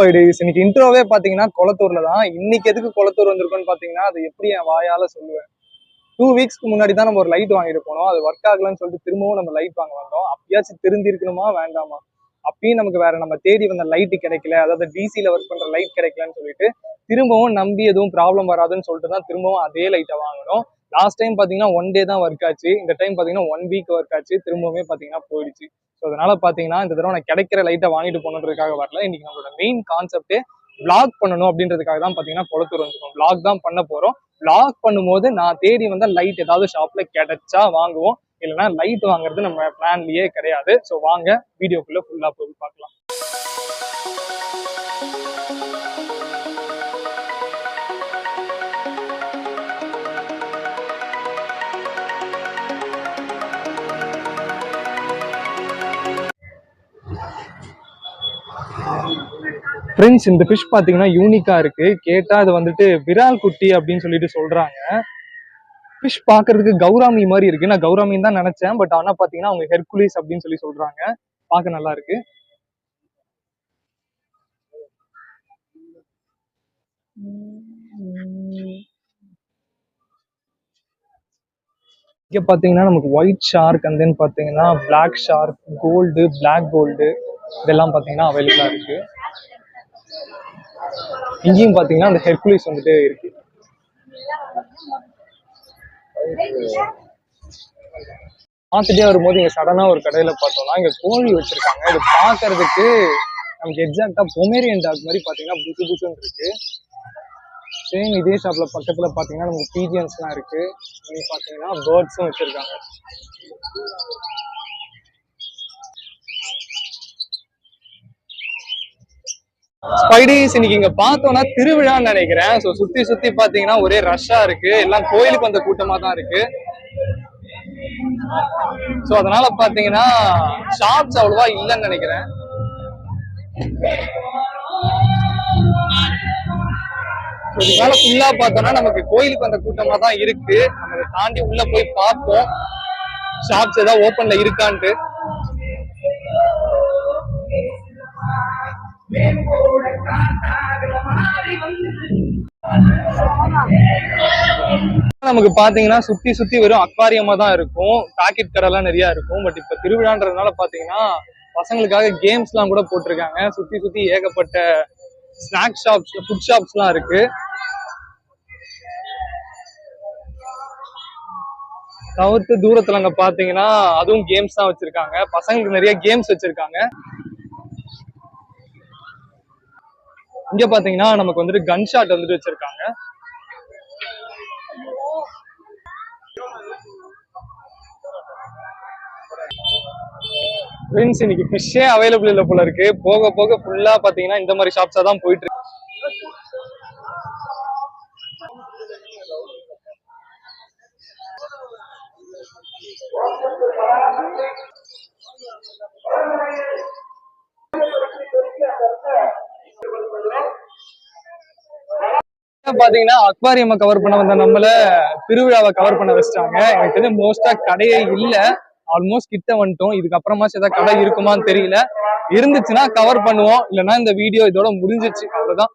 இன்னைக்கு இன்ட்ரோவே பாத்தீங்கன்னா குளத்தூர்ல தான். இன்னைக்கு எதுக்கு குளத்தூர் வந்திருக்கோம்னு பாத்தீங்கன்னா அது எப்படி என் வாயால சொல்லுவேன். 2 வீக்ஸ்க்கு முன்னாடி தான் நம்ம ஒரு லைட் வாங்கிட்டு போனோம். அது ஒர்க் ஆகலன்னு சொல்லிட்டு திரும்பவும் நம்ம லைட் வாங்க வந்தோம். அப்பயாச்சும் திருந்திருக்கணுமா வேண்டாமா? அப்பயும் நமக்கு வேற நம்ம தேடி வந்த லைட் கிடைக்கல, அதாவது டிசில ஒர்க் பண்ற லைட் கிடைக்கலன்னு சொல்லிட்டு திரும்பவும் நம்பி எதுவும் ப்ராப்ளம் வராதுன்னு சொல்லிட்டு தான் திரும்பவும் அதே லைட்டை வாங்கணும். லாஸ்ட் டைம் பாத்தீங்கன்னா 1 டே தான் ஒர்க் ஆச்சு. இந்த டைம் பாத்தீங்கன்னா 1 வீக் ஒர்க் ஆச்சு. திரும்பவுமே பாத்தீங்கன்னா போயிடுச்சு. ஸோ அதனால பாத்தீங்கன்னா இந்த தடவை நான் கிடைக்கிற லைட்டை வாங்கிட்டு போகணுன்றதுக்காக வரல. இன்னைக்கு நம்மளோட மெயின் கான்செப்டே விளாக் பண்ணணும் அப்படின்றதுக்காக தான் பாத்தீங்கன்னா குளத்தூர் வந்துருக்கோம். விளாக் தான் பண்ண போறோம். விளாக் பண்ணும்போது நான் தேடி வந்த லைட் ஏதாவது ஷாப்ல கிடைச்சா வாங்குவோம், இல்லைன்னா லைட் வாங்குறது நம்ம பிளான்லயே கிடையாது. ஸோ வாங்க வீடியோக்குள்ள ஃபுல்லா போய் பார்க்கலாம். ஃப்ரெண்ட்ஸ், இந்த ஃபிஷ் பாத்தீங்கன்னா யூனிக்கா இருக்கு. கேட்டா அது வந்துட்டு விரால் குட்டி அப்படின்னு சொல்லிட்டு சொல்றாங்க. ஃபிஷ் பாக்குறதுக்கு கௌராமி மாதிரி இருக்கு. நான் கௌராமின்னு தான் நினைச்சேன். பட் ஆனா பாத்தீங்கன்னா அவங்க ஹெர்குலிஸ் அப்படின்னு சொல்லி சொல்றாங்க. பார்க்க நல்லா இருக்கு. இங்க பாத்தீங்கன்னா நமக்கு ஒயிட் ஷார்க் அண்ட் தென் பாத்தீங்கன்னா black shark, gold, black gold இதெல்லாம் பாத்தீங்கன்னா அவைலபிளா இருக்கு. இங்கேயும் பாத்தீங்கன்னா அந்த ஹெர்குலிஸ் வந்துட்டு இருக்கு. பார்த்துட்டே வரும்போது இங்க சடனா ஒரு கடையில பார்த்தோம்னா இங்க கோழி வச்சிருக்காங்க. இது பாக்குறதுக்கு நமக்கு எக்ஸாக்டா பொமேரியன் டாக் மாதிரி பாத்தீங்கன்னா புசு புசுன்னு இருக்கு. சேம் இதே ஷாப்ல பக்கத்துல பாத்தீங்கன்னா நமக்கு பீஜியன்ஸ்லாம் இருக்கு. பாத்தீங்கன்னா பேர்ட்ஸும் வச்சிருக்காங்க. ஸ்பைடிஸ் இன்னைக்கு இங்க பார்த்தோம்னா திருவிழான்னு நினைக்கிறேன். ஸோ சுத்தி சுத்தி பாத்தீங்கன்னா ஒரே ரஷ்ஷா இருக்கு. எல்லாம் கோயிலுக்கு வந்த கூட்டமா தான் இருக்கு. ஸோ அதனால பாத்தீங்கன்னா ஷாப்ஸ் அவ்வளவா இல்லைன்னு நினைக்கிறேன். இதனால ஃபுல்லா பார்த்தோம்னா நமக்கு கோயிலுக்கு வந்த கூட்டமா தான் இருக்கு. நம்ம அதை தாண்டி உள்ள போய் பார்ப்போம் ஷாப்ஸ் ஏதாவது ஓப்பன்ல இருக்கான்ட்டு. நமக்கு பாத்தீங்கன்னா சுத்தி சுத்தி வெறும் அக்வாரியமா தான் இருக்கும். பாக்கெட் கடை எல்லாம் நிறைய இருக்கும். பட் இப்ப திருவிழான்றதுனால பாத்தீங்கன்னா பசங்களுக்காக கேம்ஸ் எல்லாம் கூட போட்டிருக்காங்க. சுத்தி சுத்தி ஏகப்பட்ட ஸ்நாக் ஷாப்ஸ், ஃபுட் ஷாப்ஸ் எல்லாம் இருக்கு. தவிர்த்து தூரத்துல அங்க பாத்தீங்கன்னா அதுவும் கேம்ஸ் தான் வச்சிருக்காங்க. பசங்களுக்கு நிறைய கேம்ஸ் வச்சிருக்காங்க. இங்க பாத்தீங்கன்னா நமக்கு வந்துட்டு கன் ஷாட் வந்துட்டு வச்சிருக்காங்க. ஃப்ரெண்ட்ஸ், இன்னைக்கு ஃபிஷ்ஷே அவைலபிள் இல்லை போல இருக்கு. போக போக ஃபுல்லா பாத்தீங்கன்னா இந்த மாதிரி ஷாப்ஸா தான் போயிட்டு இருக்கு. பாத்தீங்கன்னா அக்வாரியமை கவர் பண்ண வந்த நம்மள திருவிழாவை கவர் பண்ண வச்சிட்டாங்க. எனக்கு தெரிஞ்ச மோஸ்டா கடையே இல்ல. ஆல்மோஸ்ட் கிட்ட வந்துட்டோம். இதுக்கப்புறமா ஏதாவது கடை இருக்குமான்னு தெரியல. இருந்துச்சுன்னா கவர் பண்ணுவோம், இல்லைன்னா இந்த வீடியோ இதோட முடிஞ்சிச்சு, அவ்வளவுதான்.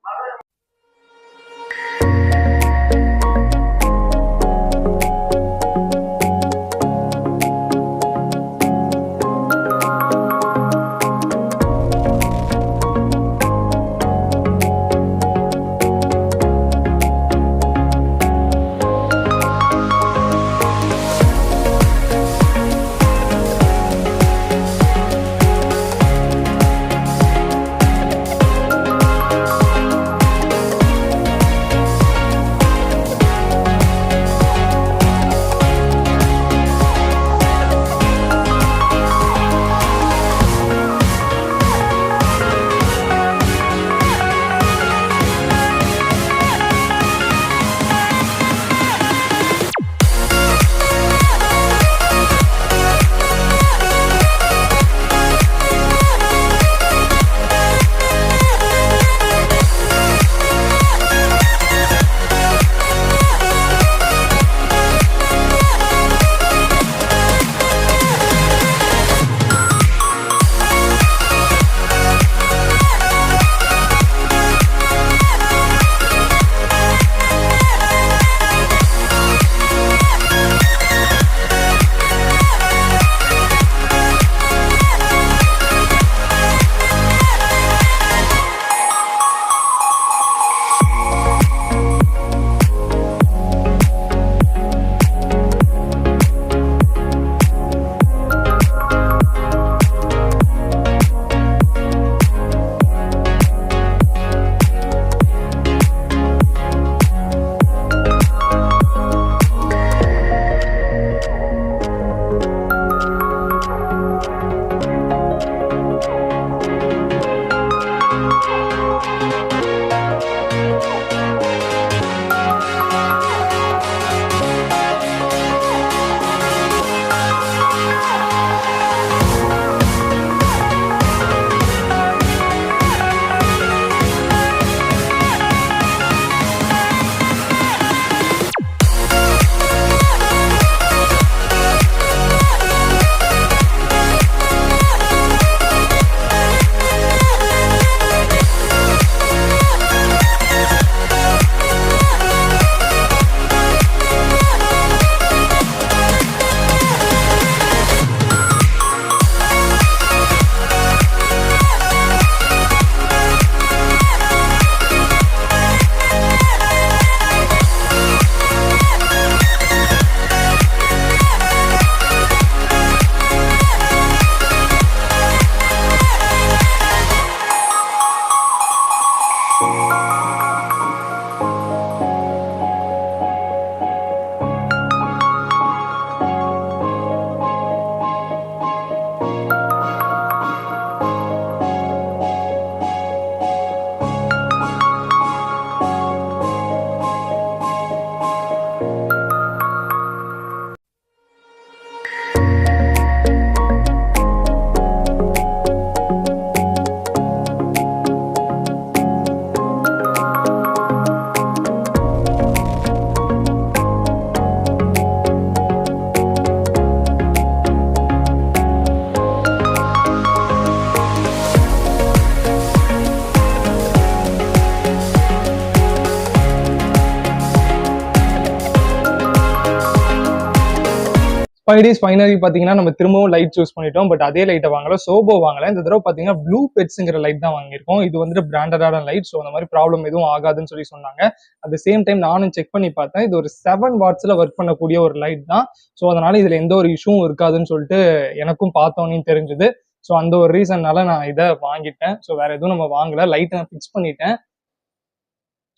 5 days ஃபைனலி பாத்தீங்கன்னா நம்ம திரும்பவும் லைட் சூஸ் பண்ணிட்டோம். பட் அதே லைட்டை வாங்கல, சோபோ வாங்கல. இந்த தடவை பாத்தீங்கன்னா ப்ளூ பெட்ஸ்ங்கிற லைட் தான் வாங்கியிருக்கோம். இது வந்துட்டு பிராண்டடான லைட். ஸோ அந்த மாதிரி ப்ராப்ளம் எதுவும் ஆகாதுன்னு சொல்லி சொன்னாங்க. அட் த சேம் டைம் நானும் செக் பண்ணி பார்த்தேன். இது ஒரு 7 வாட்ஸ்ல ஒர்க் பண்ணக்கூடிய ஒரு லைட் தான். ஸோ அதனால இதுல எந்த ஒரு இஷ்யூவும் இருக்காதுன்னு சொல்லிட்டு எனக்கும் பார்த்தோன்னே தெரிஞ்சுது. ஸோ அந்த ஒரு ரீசன்னால நான் இதை வாங்கிட்டேன். ஸோ வேற எதுவும் நம்ம வாங்கல, லைட்டை நான் ஃபிக்ஸ் பண்ணிட்டேன்.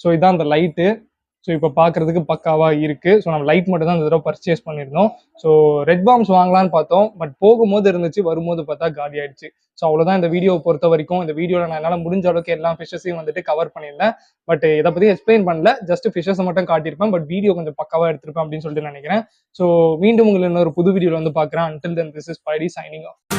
ஸோ இதான் அந்த லைட்டு. ஸோ இப்போ பார்க்கறதுக்கு பக்காவாக இருக்கு. ஸோ நம்ம லைட் மட்டும் தான் இந்த தடவை பர்ச்சேஸ் பண்ணியிருந்தோம். ஸோ ரெட் பாம்ஸ் வாங்கலான்னு பார்த்தோம். பட் போகும்போது இருந்துச்சு, வரும்போது பார்த்தா காலி ஆயிடுச்சு. ஸோ அவ்வளோதான் இந்த வீடியோவை பொறுத்த வரைக்கும். இந்த வீடியோவில் நான் என்னால் முடிஞ்ச அளவுக்கு எல்லா ஃபிஷஸையும் வந்துட்டு கவர் பண்ணியிருந்தேன். பட் இதை பற்றி எக்ஸ்பிளைன் பண்ணல, ஜஸ்ட் ஃபிஷஸை மட்டும் காட்டியிருப்பேன். பட் வீடியோ கொஞ்சம் பக்காவாக எடுத்திருப்பேன் அப்படின்னு சொல்லிட்டு நினைக்கிறேன். ஸோ மீண்டும் உங்களை இன்னொரு புது வீடியோவில் வந்து பார்க்குறேன். Until then, this is Spidey signing off.